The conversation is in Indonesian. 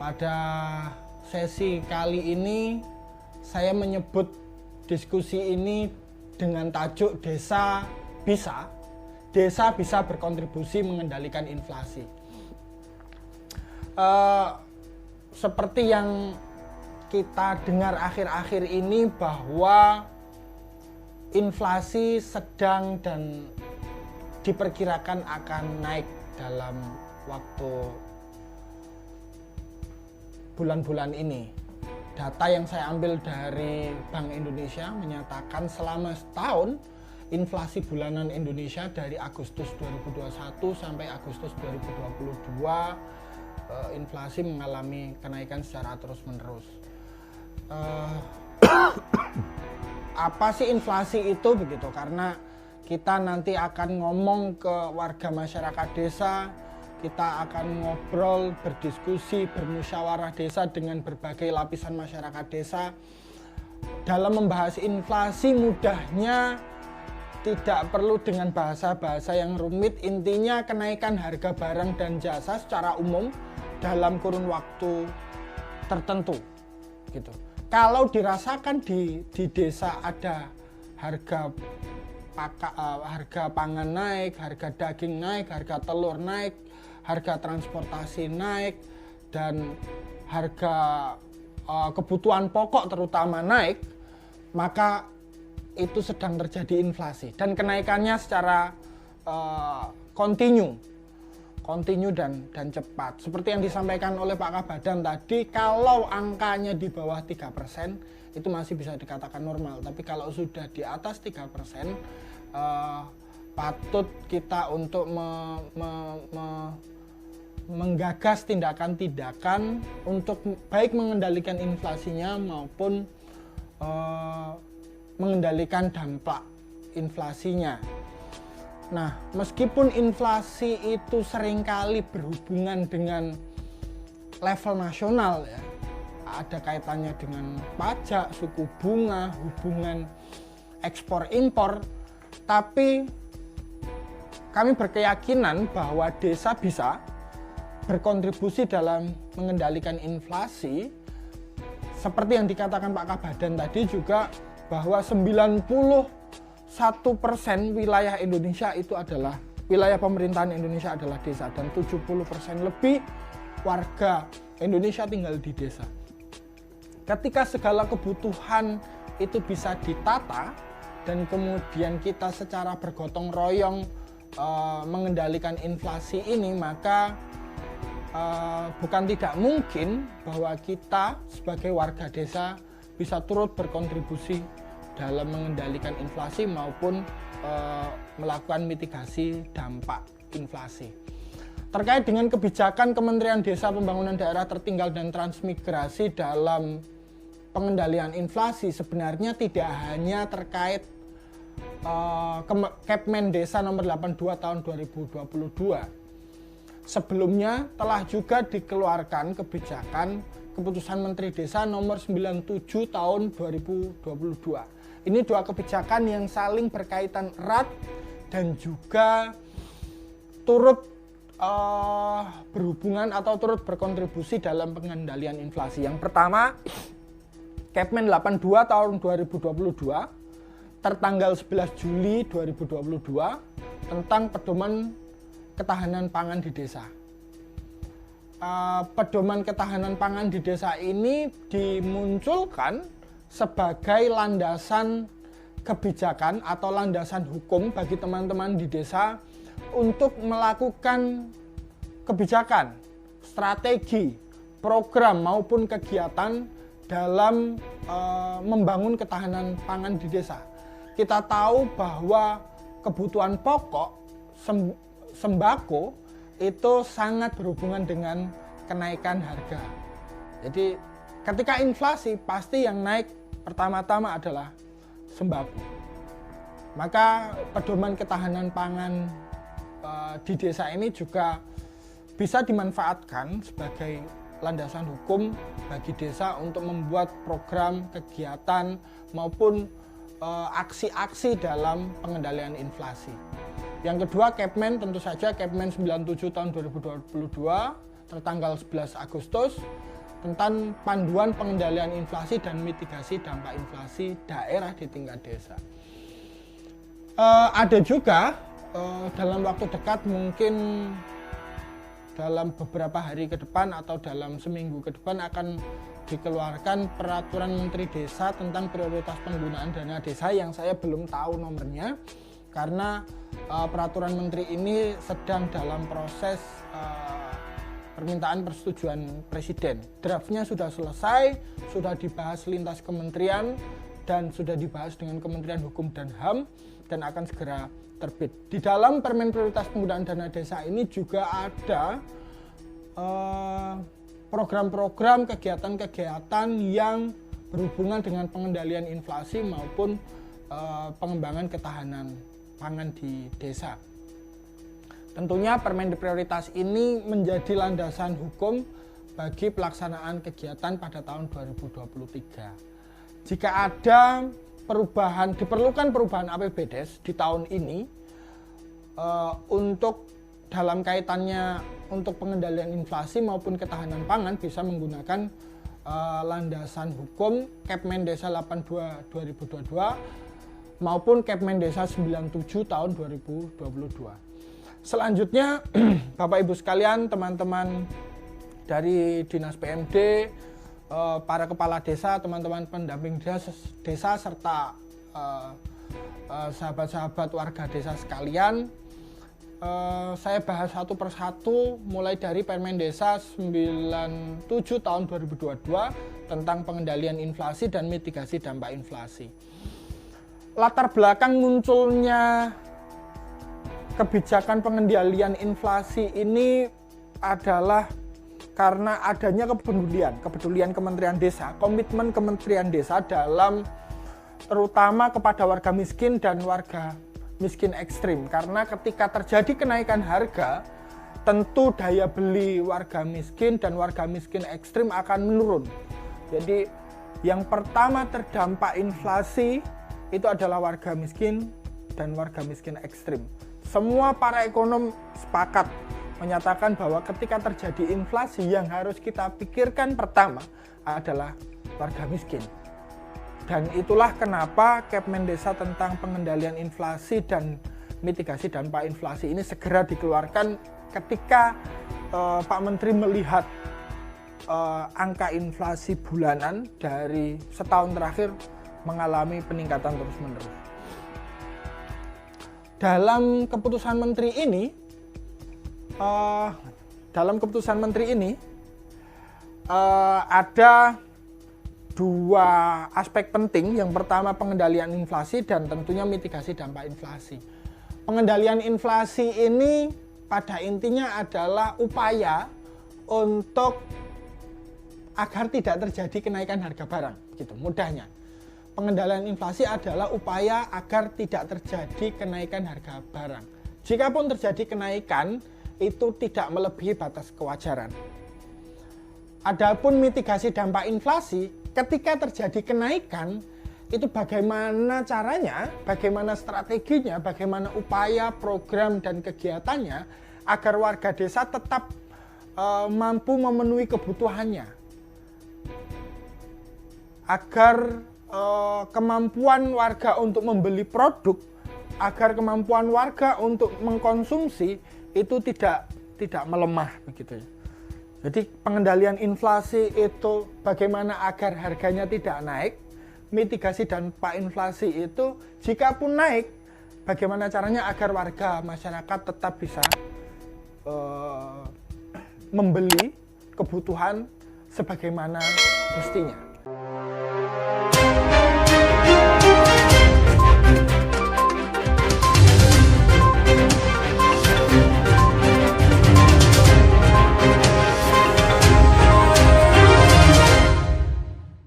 Pada sesi kali ini saya menyebut diskusi ini dengan tajuk Desa bisa berkontribusi mengendalikan inflasi. Seperti yang kita dengar akhir-akhir ini bahwa inflasi sedang dan diperkirakan akan naik dalam waktu bulan-bulan ini. Data yang saya ambil dari Bank Indonesia menyatakan selama setahun inflasi bulanan Indonesia dari Agustus 2021 sampai Agustus 2022 inflasi mengalami kenaikan secara terus-menerus. Apa sih inflasi itu begitu? Karena kita nanti akan ngomong ke warga masyarakat desa, kita akan ngobrol, berdiskusi, bermusyawarah desa dengan berbagai lapisan masyarakat desa. Dalam membahas inflasi mudahnya tidak perlu dengan bahasa-bahasa yang rumit, intinya kenaikan harga barang dan jasa secara umum dalam kurun waktu tertentu gitu. Kalau dirasakan di desa ada harga pangan naik, harga daging naik, harga telur naik, harga transportasi naik, dan harga kebutuhan pokok terutama naik, maka itu sedang terjadi inflasi dan kenaikannya secara kontinu dan cepat. Seperti yang disampaikan oleh Pak Kabadan tadi, kalau angkanya di bawah 3% itu masih bisa dikatakan normal, tapi kalau sudah di atas 3%, patut kita untuk menggagas tindakan-tindakan untuk baik mengendalikan inflasinya maupun mengendalikan dampak inflasinya. Nah, meskipun inflasi itu seringkali berhubungan dengan level nasional ya, ada kaitannya dengan pajak, suku bunga, hubungan ekspor impor, tapi kami berkeyakinan bahwa desa bisa berkontribusi dalam mengendalikan inflasi seperti yang dikatakan Pak Kabadan tadi juga, bahwa 91% wilayah Indonesia itu adalah wilayah pemerintahan Indonesia adalah desa, dan 70% lebih warga Indonesia tinggal di desa. Ketika segala kebutuhan itu bisa ditata dan kemudian kita secara bergotong royong mengendalikan inflasi ini, maka bukan tidak mungkin bahwa kita sebagai warga desa bisa turut berkontribusi dalam mengendalikan inflasi maupun melakukan mitigasi dampak inflasi. Terkait dengan kebijakan Kementerian Desa Pembangunan Daerah Tertinggal dan Transmigrasi dalam pengendalian inflasi, sebenarnya tidak hanya terkait Kepmen Desa nomor 82 tahun 2022. Sebelumnya telah juga dikeluarkan kebijakan Keputusan Menteri Desa nomor 97 tahun 2022. Ini dua kebijakan yang saling berkaitan erat dan juga turut berhubungan atau turut berkontribusi dalam pengendalian inflasi. Yang pertama, Kepmen 82 tahun 2022 tertanggal 11 Juli 2022 tentang pedoman ketahanan pangan di desa. Pedoman ketahanan pangan di desa ini dimunculkan sebagai landasan kebijakan atau landasan hukum bagi teman-teman di desa untuk melakukan kebijakan, strategi, program maupun kegiatan dalam membangun ketahanan pangan di desa. Kita tahu bahwa kebutuhan pokok sembako itu sangat berhubungan dengan kenaikan harga. Jadi ketika inflasi pasti yang naik pertama-tama adalah sembako. Maka pedoman ketahanan pangan di desa ini juga bisa dimanfaatkan sebagai landasan hukum bagi desa untuk membuat program, kegiatan maupun aksi-aksi dalam pengendalian inflasi. Yang kedua, Kepmen, tentu saja Kepmen 97 tahun 2022 tertanggal 11 Agustus tentang panduan pengendalian inflasi dan mitigasi dampak inflasi daerah di tingkat desa. Ada juga dalam waktu dekat, mungkin dalam beberapa hari ke depan atau dalam seminggu ke depan akan dikeluarkan peraturan Menteri Desa tentang prioritas penggunaan dana desa yang saya belum tahu nomornya, karena peraturan menteri ini sedang dalam proses permintaan persetujuan Presiden. Draftnya sudah selesai, sudah dibahas lintas kementerian dan sudah dibahas dengan Kementerian Hukum dan HAM dan akan segera terbit. Di dalam Permen Prioritas Penggunaan Dana Desa ini juga ada program-program, kegiatan-kegiatan yang berhubungan dengan pengendalian inflasi maupun pengembangan ketahanan pangan di desa. Tentunya Permen Prioritas ini menjadi landasan hukum bagi pelaksanaan kegiatan pada tahun 2023. Jika ada diperlukan perubahan APBDes di tahun ini untuk dalam kaitannya untuk pengendalian inflasi maupun ketahanan pangan, bisa menggunakan landasan hukum Kepmen Desa 82 2022 maupun Kepmen Desa 97 tahun 2022. Selanjutnya Bapak Ibu sekalian, teman-teman dari Dinas PMD, para kepala desa, teman-teman pendamping desa serta sahabat-sahabat warga desa sekalian, saya bahas satu persatu mulai dari Permen Desa 97 tahun 2022 tentang pengendalian inflasi dan mitigasi dampak inflasi. Latar belakang munculnya kebijakan pengendalian inflasi ini adalah karena adanya kepedulian Kementerian Desa, komitmen Kementerian Desa dalam terutama kepada warga miskin dan warga miskin ekstrim. Karena ketika terjadi kenaikan harga, tentu daya beli warga miskin dan warga miskin ekstrim akan menurun. Jadi yang pertama terdampak inflasi itu adalah warga miskin dan warga miskin ekstrim. Semua para ekonom sepakat menyatakan bahwa ketika terjadi inflasi, yang harus kita pikirkan pertama adalah warga miskin. Dan itulah kenapa Kepmen Desa tentang pengendalian inflasi dan mitigasi dampak inflasi ini segera dikeluarkan ketika Pak Menteri melihat angka inflasi bulanan dari setahun terakhir mengalami peningkatan terus-menerus. Dalam keputusan Menteri ini, ada dua aspek penting. Yang pertama pengendalian inflasi dan tentunya mitigasi dampak inflasi. Pengendalian inflasi ini pada intinya adalah upaya untuk agar tidak terjadi kenaikan harga barang, gitu mudahnya. Pengendalian inflasi adalah upaya agar tidak terjadi kenaikan harga barang. Jikapun terjadi kenaikan, itu tidak melebihi batas kewajaran. Adapun mitigasi dampak inflasi, ketika terjadi kenaikan, itu bagaimana caranya, bagaimana strateginya, bagaimana upaya, program, dan kegiatannya agar warga desa tetap mampu memenuhi kebutuhannya. Agar kemampuan warga untuk membeli produk, agar kemampuan warga untuk mengkonsumsi itu tidak melemah begitu ya. Jadi pengendalian inflasi itu bagaimana agar harganya tidak naik, mitigasi dampak inflasi itu jika pun naik, bagaimana caranya agar warga masyarakat tetap bisa membeli kebutuhan sebagaimana mestinya.